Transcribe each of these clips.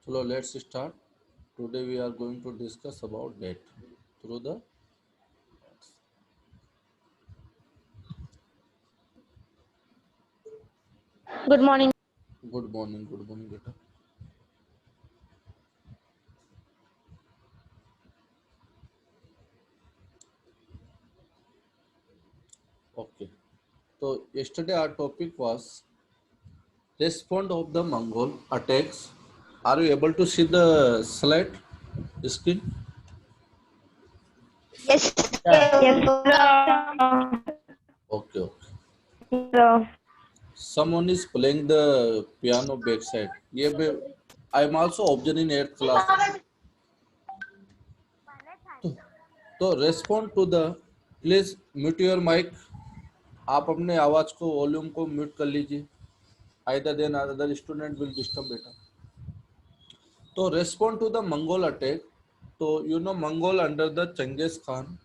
So let's start. Today we are going to discuss about debt through the Good morning. good morning, beta. Okay. So yesterday our topic was response of the Mongol attacks. Are you able to see the slide screen? Yes, Yes, Okay, okay. sir. Someone is playing the piano backside. I'm also observing in 8th class. तो, तो respond to the please mute your mic. आप अपने आवाज को volume को mute कर लीजिए. Either then other student will disturb बेटा. तो respond to the Mongol attack. तो you know Mongol under the Genghis Khan,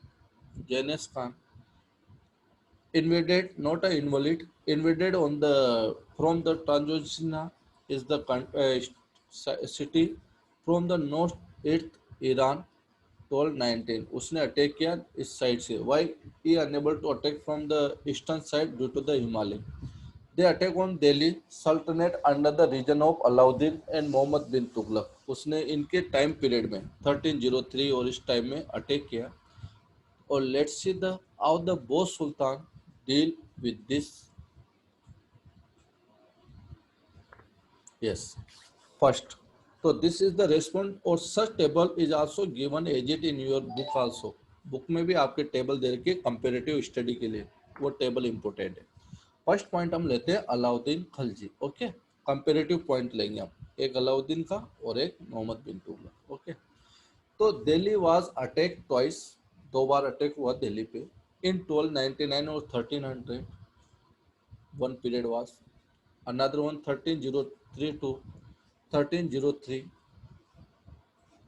Genghis Khan invaded, not a invalid, invaded on the from the Transoxina is the city from the north east Iran 1219. उसने attack किया इस side से. Why he unable to attack from the eastern side due to the Himalaya. They attack on Delhi Sultanate under the region of Alauddin and Mohammed bin Tughlaq. उसने इनके time period में 1303 और इस time में attack किया. और let's see the how the both sultan deal with this. Yes, first, so this is the response और such table is also given as it in your book also. Book में भी आपके table दे रखे comparative study के लिए, वो table important है. First point हम लेते हैं Alauddin Khalji. Okay, comparative point लेंगे हम, एक अलाउद्दीन का और एक मोहम्मद बिन तुगलक. ओके, तो दिल्ली वाज अटैक ट्वाइस, दो बार अटैक हुआ दिल्ली पे इन 1299 और 1300. One period was another one 1303 to 1303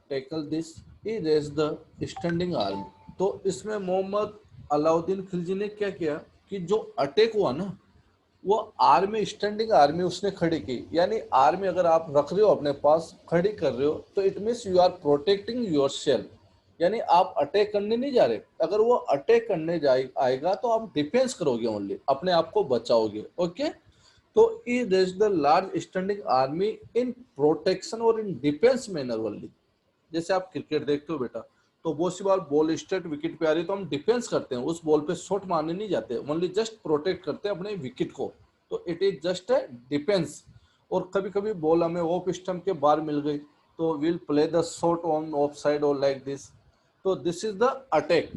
tackle this he raise the standing army. तो इसमें मोहम्मद अलाउद्दीन खिलजी ने क्या किया कि जो अटैक हुआ ना, वो आर्मी, स्टैंडिंग आर्मी उसने खड़ी की. यानी आर्मी अगर आप रख रहे हो अपने पास, खड़ी कर रहे हो, तो it means you are protecting yourself. यानी आप अटैक करने नहीं जा रहे. अगर वो अटैक करने जाए आएगा तो आप डिफेंस करोगे, ओनली अपने आप को बचाओगे. ओके, तो he raise the large standing army in protection और इन डिफेंस मैनर ओनली. जैसे आप क्रिकेट देखते हो बेटा, तो बहुत सी बार बॉल स्ट्रेट विकेट पे आ रही है तो हम डिफेंस करते हैं, उस बॉल पे शॉट मारने नहीं जाते, ओनली जस्ट प्रोटेक्ट करते हैं अपने विकेट को. तो it is just a defence. और कभी कभी बॉल हमें ऑफ स्टंप के बाहर मिल गई तो will play the shot on off side और लाइक दिस. तो दिस इज द अटैक.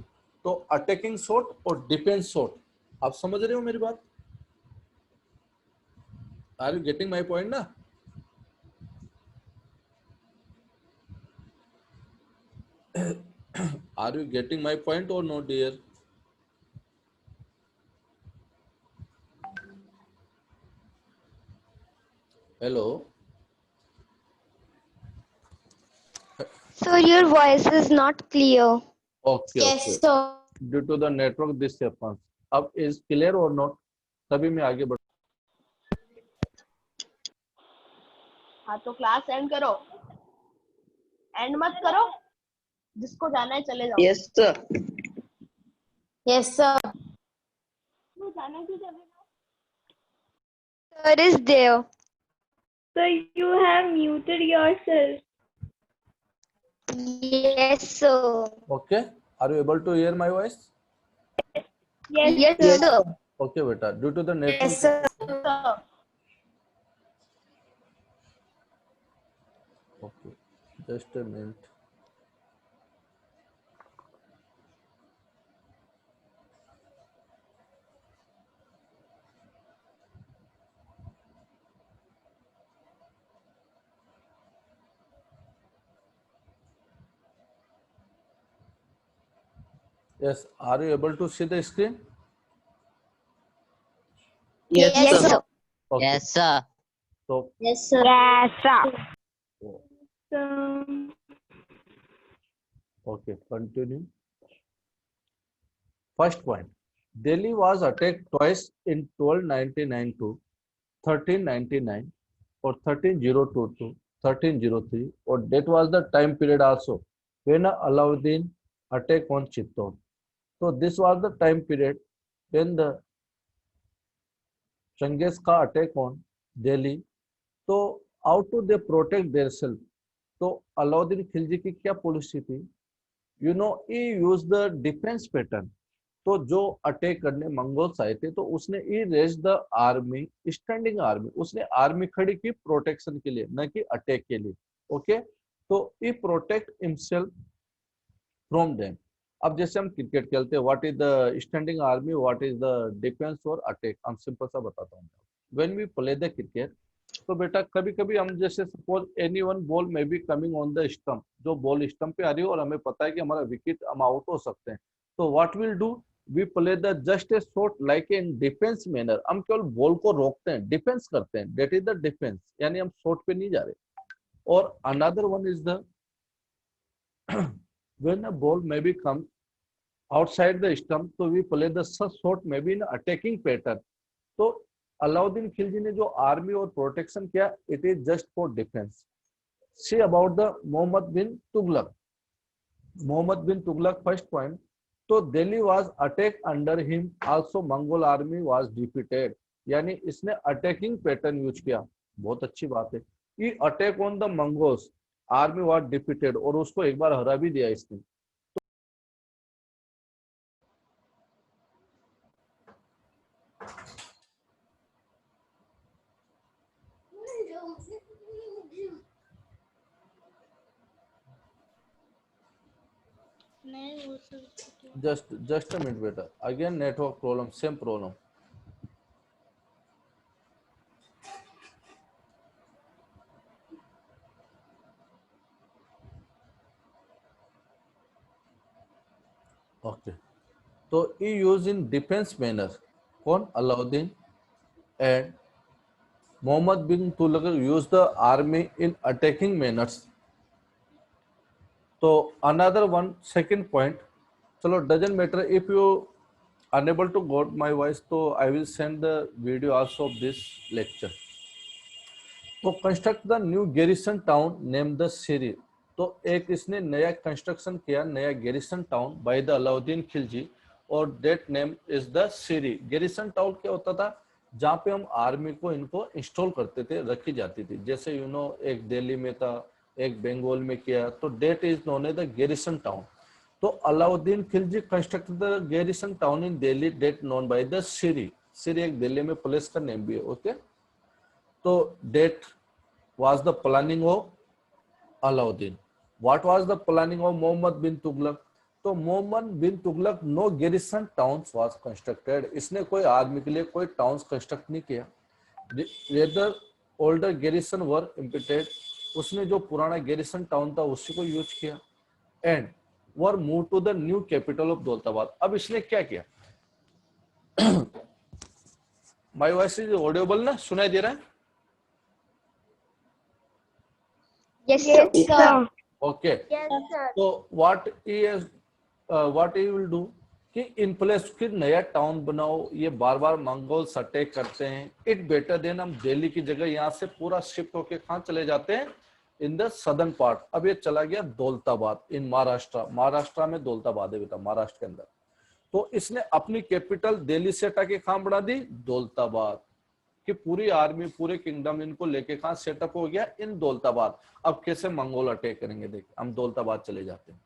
तो अटैकिंग शॉट और डिफेंस शॉट, आप समझ रहे हो मेरी बात? Are you getting my point ना? Are you getting my point or no, dear? Hello. sir, your voice is not clear. Okay, Yes, okay. sir. Due to the network, this happens. अब is clear or not? तभी मैं आगे बढ़. हाँ तो class and करो, and मत करो, जिसको जाना है चले जाओ. Yes, sir. Yes sir. जाना क्यों चले जाओ? Sir is there. So you have muted yourself. Yes, sir. Okay. Are you able to hear my voice? Yes, Yes, sir. sir. Okay, beta. Due to the network. Yes, sir. Sir Okay. Just a minute. Yes. Are you able to see the screen? Yes, Yes, sir. sir. Okay. Yes, sir. So, yes sir. Yes, sir. oh, So, okay. Continue. First point. Delhi was attacked twice in 1299 to 1399 or 13022. 1303 और that was the time period also when Alauddin attack on Chittor. So this was the time period when the Genghis Khan attack on Delhi. तो how to they protect themselves? तो अलाउद्दीन खिलजी की क्या policy थी? You know he use the defence pattern. तो जो attack करने Mongols आए थे तो उसने ही raise the army, standing army, उसने आर्मी खड़ी की प्रोटेक्शन के लिए, न कि अटैक के लिए. ओके, तो he protect himself from them. अब जैसे हम क्रिकेट खेलते हैं, what is the standing army, what is the defence और अटैक, हम सिंपल सा बताता हूँ. When we play the cricket, तो बेटा कभी कभी हम जैसे सपोज एनी वन बॉल में be coming on the stump, जो बॉल स्टंप पे आ रही हो और हमें पता है कि हमारा विकेट, हम आउट हो सकते हैं. तो what will do, we play the just a shot like in defence manner. हम केवल बॉल को रोकते हैं, डिफेंस करते हैं, दैट इज द डिफेंस, यानी हम शॉट पे नहीं जा रहे. और another one is the when a ball may be come outside the stump, so we play the shot maybe in attacking pattern. तो अलाउद्दीन खिलजी ने जो आर्मी और प्रोटेक्शन किया, it is just for defence. See about the Mohammad bin Tughlaq. Mohammad bin Tughlaq first point, तो Delhi was attack under him, also Mongol army was defeated. यानी इसने attacking pattern use किया, बहुत अच्छी बात है. He attack on the Mongols, army was defeated, और उसको एक बार हरा भी दिया इसने. Just a minute beta, again network problem, same problem. Okay, तो he used in defense manner. कौन? Alauddin. And Muhammad bin Tughlaq used the army in attacking manners. तो another one second point, चलो doesn't matter if you unable to got my voice, तो I will send the video also of this lecture. तो construct the new garrison town named the Siri. तो एक इसने नया construction किया, नया garrison town by the Alauddin Khilji, और that name is the Siri. Garrison town क्या होता था? जहाँ पे हम आर्मी को इनको इंस्टॉल करते थे, रखी जाती थी. जैसे यू नो एक दिल्ली में था, एक बंगाल में किया, तो that is known as the garrison town. तो Alauddin Khilji construct the garrison town in Delhi, that known by the Siri. Siri एक दिल्ली में प्लेस का नेम भी है. ओके, तो that was the planning of Alauddin. What was the planning of Muhammad bin Tughlaq? तो Mohammad bin Tughlaq no garrison towns was constructed. इसने कोई आर्मी के लिए कोई टाउन्स कंस्ट्रक्ट नहीं किया. रेदर ओल्डर गैरिसन वर इम्पिटेड, उसने जो पुराना गैरिसन टाउन था उसी को यूज किया. And were move to the new capital of Daulatabad. अब इसने क्या किया? माय वॉइस इज ऑडिबल ना? सुनाई दे रहा है? Yes, sir. ओके, तो व्हाट ही विल डू कि इन प्लेस फिर नया टाउन बनाओ. ये बार बार मंगोल्स अटैक करते हैं. इट बेटर देन हम दिल्ली की जगह यहाँ से पूरा शिफ्ट होके कहाँ चले जाते हैं? In the southern part. अब ये चला गया दौलताबाद इन महाराष्ट्र. महाराष्ट्र में दौलताबाद है बेटा, महाराष्ट्र के अंदर. तो इसने अपनी कैपिटल दिल्ली से हटा के कहाँ बढ़ा दी? दौलताबाद. कि पूरी आर्मी, पूरे किंगडम इनको लेके कहाँ सेटअप हो गया? इन दौलताबाद. अब कैसे मंगोल अटैक करेंगे? देखिए, हम दौलताबाद चले जाते हैं.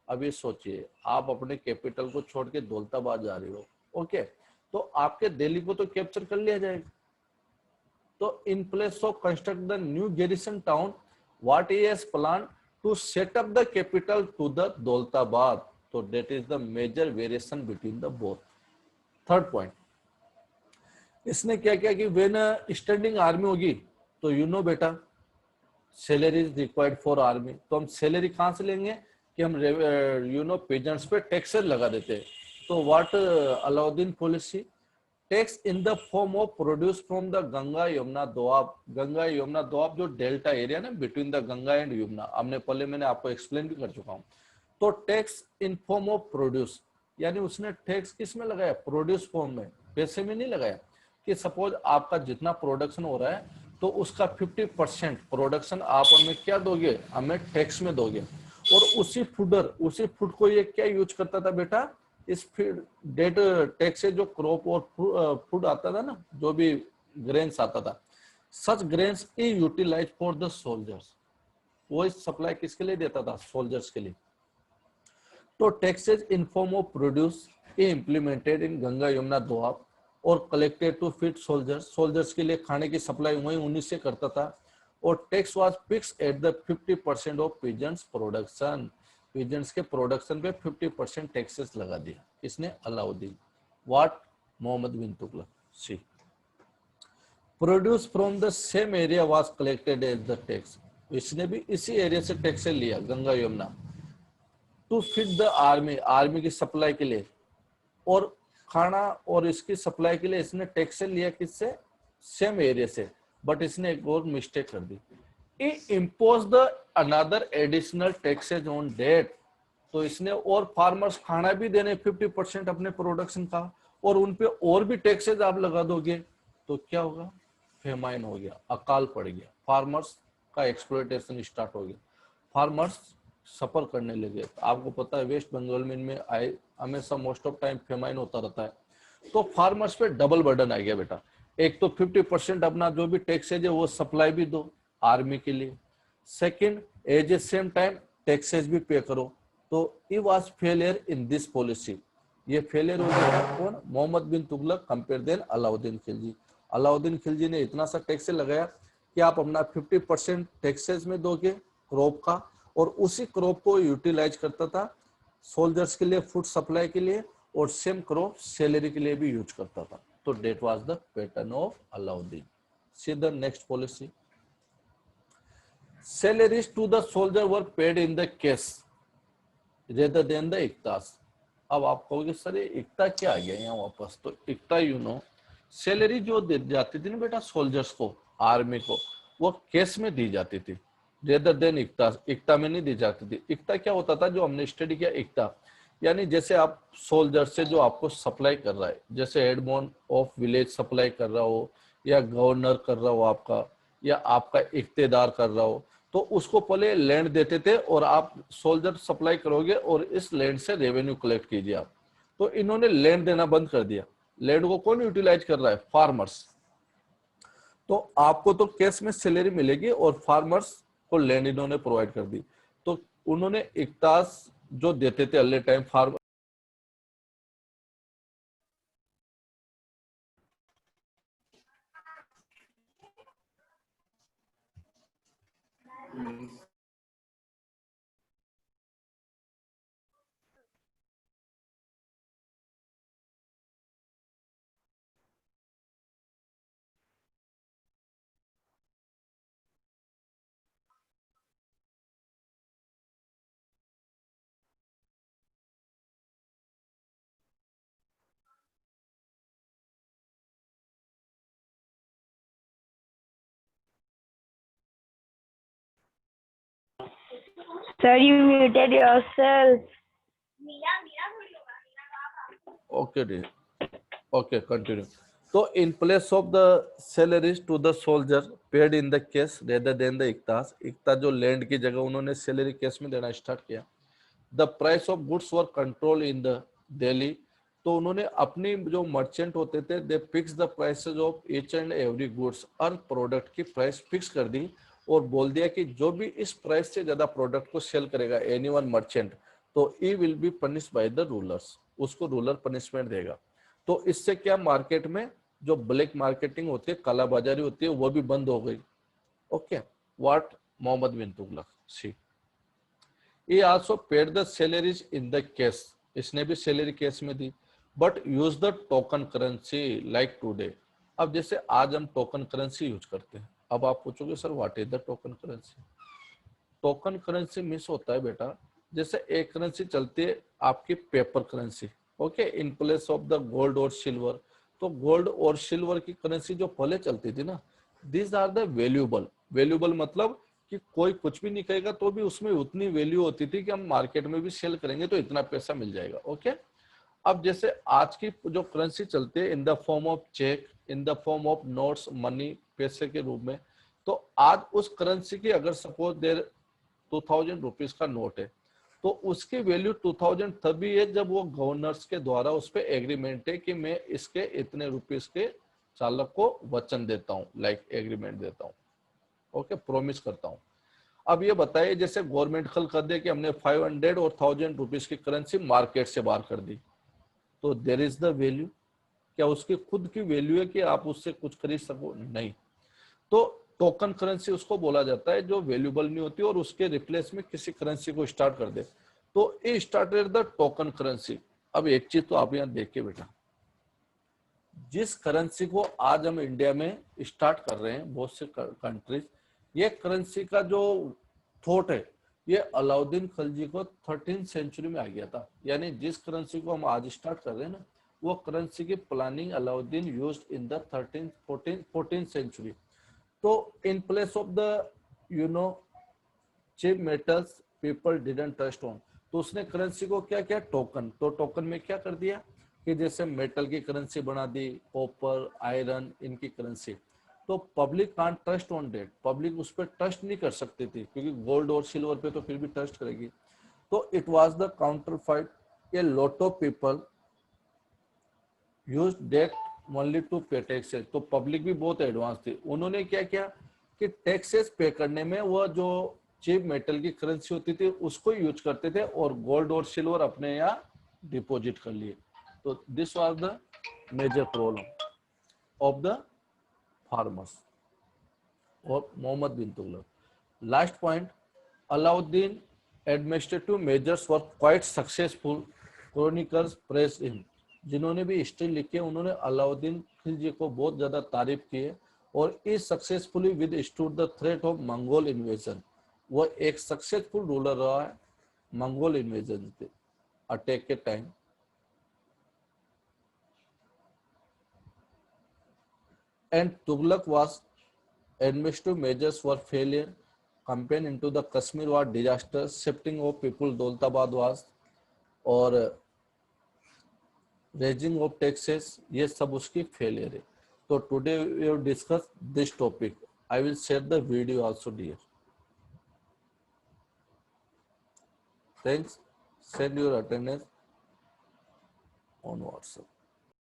अब ये सोचिए, आप अपने कैपिटल को छोड़ के दौलताबाद जा रहे हो. ओके, तो आपके दिल्ली को तो कैप्चर कर लिया जाएगा. तो in place of construct the new garrison town, what he has plan to set up the capital to the Daulatabad. तो that is the major variation between the both. Third point, इसने क्या किया कि व्हेन स्टैंडिंग आर्मी होगी तो you know बेटा salary is required for army. तो हम सैलरी कहाँ से लेंगे? कि हम यू नो पेजेंट्स पे टैक्सेस लगा देते हैं. तो what Alauddin policy? Tax in the form of produce from the Ganga Yamuna Doab. Ganga Yamuna Doab जो डेल्टा एरिया ना between the Ganga and Yamuna, हमने पहले मैंने आपको एक्सप्लेन भी कर चुका हूँ. तो tax in form of produce, यानी उसने टैक्स किस में लगाया? प्रोड्यूस फॉर्म में, पैसे में नहीं लगाया. कि सपोज आपका जितना प्रोडक्शन हो रहा है तो उसका 50% प्रोडक्शन आप हमें क्या दोगे, हमें टैक्स में दोगे। और उसी फूड को ये क्या यूज करता था बेटा, इस डेट टैक्स से जो क्रॉप और फूड आता था ना, जो भी ग्रेन्स आता था, such grains he utilise for the soldiers, वो इस सप्लाई किसके लिए देता था, सोल्जर्स के लिए। तो taxes in form of produce implemented in Ganga Yamuna Doab और collected to feed soldiers, soldiers के लिए खाने की सप्लाई वही उन्हीं से करता था। और tax was fix at the 50% of peasants production, peasants के प्रोडक्शन पे 50% टैक्सेस लगा दिया, इसने Alauddin. What, Mohammad bin Tughlaq. See, produce from the same area was collected as the tax, इसने भी इसी एरिया से टैक्स लिया, Ganga Yamuna, to feed the army, army की सप्लाई के लिए। और खाना और इसकी सप्लाई के लिए इसने टैक्स लिया किससे, सेम एरिया से। बट इसने एक और मिस्टेक कर दी, impose the another additional taxes on that, तो इसने और फार्मर्स खाना भी देने 50% अपने प्रोडक्शन का, और उनपे और भी टैक्सेज आप लगा दोगे तो क्या होगा, फेमाइन हो गया, अकाल पड़ गया, फार्मर्स का एक्सप्लॉयटेशन स्टार्ट हो गया, फार्मर्स सफर करने लगे। आपको पता है वेस्ट बंगाल में इनमें आए हमेशा मोस्ट ऑफ टाइम फेमाइन होता रहता है, तो फार्मर्स पे डबल बर्डन आ गया बेटा। एक तो 50% अपना जो भी टैक्सेज है वो सप्लाई भी दो आर्मी के लिए, second as a same time taxes भी पे करो। तो he was failure in this policy, ये फेलियर हो गया कौन, मोहम्मद बिन तुगलक कंपेयर देन अलाउद्दीन खिलजी। अलाउद्दीन खिलजी ने इतना सा टैक्स लगाया कि आप अपना 50% टैक्सेज में दोगे क्रॉप का, और उसी क्रॉप को यूटिलाइज करता था सोल्जर्स के लिए, फूड सप्लाई के लिए, और सेम क्रॉप सैलरी के लिए भी यूज करता था। तो that was the pattern of Alauddin. See the next policy, salaries to the soldier were paid in the cash rather than the iqtas. अब आप कहोगे सर ये इक्ता क्या आ गया यहाँ वापस, तो इक्ता यू नो, सैलरी जो दी जाती थी ना बेटा सोल्जर्स को, आर्मी को, वो कैश में दी जाती थी रेदर देन इक्ता, इक्ता में नहीं दी जाती थी। इक्ता क्या होता था, जो हमने स्टडी किया, इक्ता यानी जैसे आप सोल्जर से जो आपको सप्लाई कर रहा है, जैसे हेडमोन ऑफ विलेज सप्लाई कर रहा हो, या गवर्नर कर रहा हो आपका, या आपका इख्तेदार कर रहा हो, तो उसको पहले लैंड देते थे और आप सोल्जर सप्लाई करोगे और इस लैंड से रेवेन्यू कलेक्ट कीजिए आप। तो इन्होंने लैंड देना बंद कर दिया, लैंड को कौन यूटिलाइज कर रहा है, फार्मर्स। तो आपको तो कैश में सैलरी मिलेगी और फार्मर्स को लैंड इन्होंने प्रोवाइड कर दी। तो उन्होंने इक्तास जो देते थे अल्ले time farmer, Sir, you muted yourself. Okay okay continue. तो in place of the salaries to the soldier paid in the cash rather than the iqtas, iqta जो लैंड की जगह उन्होंने सैलरी कैश में देना स्टार्ट किया। The price of goods were control in the Delhi, तो उन्होंने अपनी जो मर्चेंट होते थे दे fix the prices of each and every goods, her product की प्राइस फिक्स कर दी और बोल दिया कि जो भी इस प्राइस से ज्यादा प्रोडक्ट को सेल करेगा एनीवन मर्चेंट, तो he will be punished by the rulers, उसको रूलर पनिशमेंट देगा। तो इससे क्या मार्केट में जो ब्लैक मार्केटिंग होती है, कालाबाजारी होती है, वो भी बंद हो गई। Okay, what, Mohammad bin Tughlaq. See, he also paid the salaries in the cash, इसने भी सैलरी कैश में दी, but use the token currency like today. अब जैसे आज हम टोकन करेंसी यूज करते हैं, अब आप पूछोगे sir what is the token currency. Token currency मिस होता है बेटा, जैसे एक करेंसी चलती है आपकी paper currency, okay, in place of the gold और सिल्वर। तो गोल्ड और सिल्वर की करेंसी जो पहले चलती थी ना, these are the valuable, valuable मतलब कि कोई कुछ भी नहीं कहेगा तो भी उसमें उतनी वैल्यू होती थी कि हम मार्केट में भी सेल करेंगे तो इतना पैसा मिल जाएगा। ओके, अब जैसे आज की जो करेंसी चलती है in the form of cheque, in the form of notes, money, पैसे के रूप में, तो आज उस करेंसी की अगर सपोज देर 2000 रुपीज का नोट है, तो उसकी वैल्यू 2000 तभी है जब वो गवर्नर्स के द्वारा उस पर एग्रीमेंट है कि मैं इसके इतने रुपीज के चालक को वचन देता हूँ, लाइक एग्रीमेंट देता हूँ, ओके, प्रॉमिस करता हूँ। अब ये बताइए जैसे गवर्नमेंट कल कर दे कि हमने 500 और 1000 रुपीज की करेंसी मार्केट से बाहर कर दी, तो देयर इज द वैल्यू, क्या उसकी खुद की वैल्यू है कि आप उससे कुछ खरीद सको? नहीं। तो टोकन करेंसी उसको बोला जाता है जो वैल्यूबल नहीं होती और उसके रिप्लेस में किसी करेंसी को स्टार्ट कर दे, तो ये स्टार्टेड द टोकन करेंसी। अब एक चीज तो आप यहाँ देख के बेटा, जिस करेंसी को आज हम इंडिया में स्टार्ट कर रहे हैं, बहुत से कंट्रीज, ये करेंसी का जो थॉट है ये अलाउद्दीन खिलजी को 13th सेंचुरी में आ गया था। यानी जिस करेंसी को हम आज स्टार्ट कर रहे हैं ना, वो करेंसी की planning Alauddin used in the 14th century. तो in place of the cheap metals people didn't trust on, तो उसने करेंसी को क्या किया? टोकन। तो टोकन में क्या कर दिया कि जैसे मेटल की करेंसी बना दी, कॉपर, आयरन, इनकी करेंसी। तो public can't trust on that, public उस पर ट्रस्ट नहीं कर सकती थी, क्योंकि गोल्ड और सिल्वर पे तो फिर भी ट्रस्ट करेगी। तो it was the counterfeit, a lot of people use that only to pay taxes. तो पब्लिक भी बहुत एडवांस थी, उन्होंने क्या किया कि टैक्सेस पे करने में वह जो चीप मेटल की करेंसी होती थी उसको यूज करते थे और गोल्ड और सिल्वर अपने यहाँ डिपॉजिट कर लिए। तो this was the major problem of the farmers और Mohammad bin Tughlaq. Last point, Alauddin administrative measures were quite successful, chronicles praise him. जिन्होंने भी हिस्ट्री लिखी है उन्होंने अलाउद्दीन खिलजी को बहुत ज्यादा तारीफ की है और is successfully with stood the threat of Mongol invasion. वो एक सक्सेसफुल रूलर रहा है मंगोल इन्वेजन के अटैक के time. And Tughlaq was administrative measures were failure, campaign into the Kashmir war disaster, shifting of people Daulatabad was, और raising of taxes, ये सब उसकी failure है। तो today we have discussed this topic. I will share the video also dear. Thanks. Send your attendance on WhatsApp.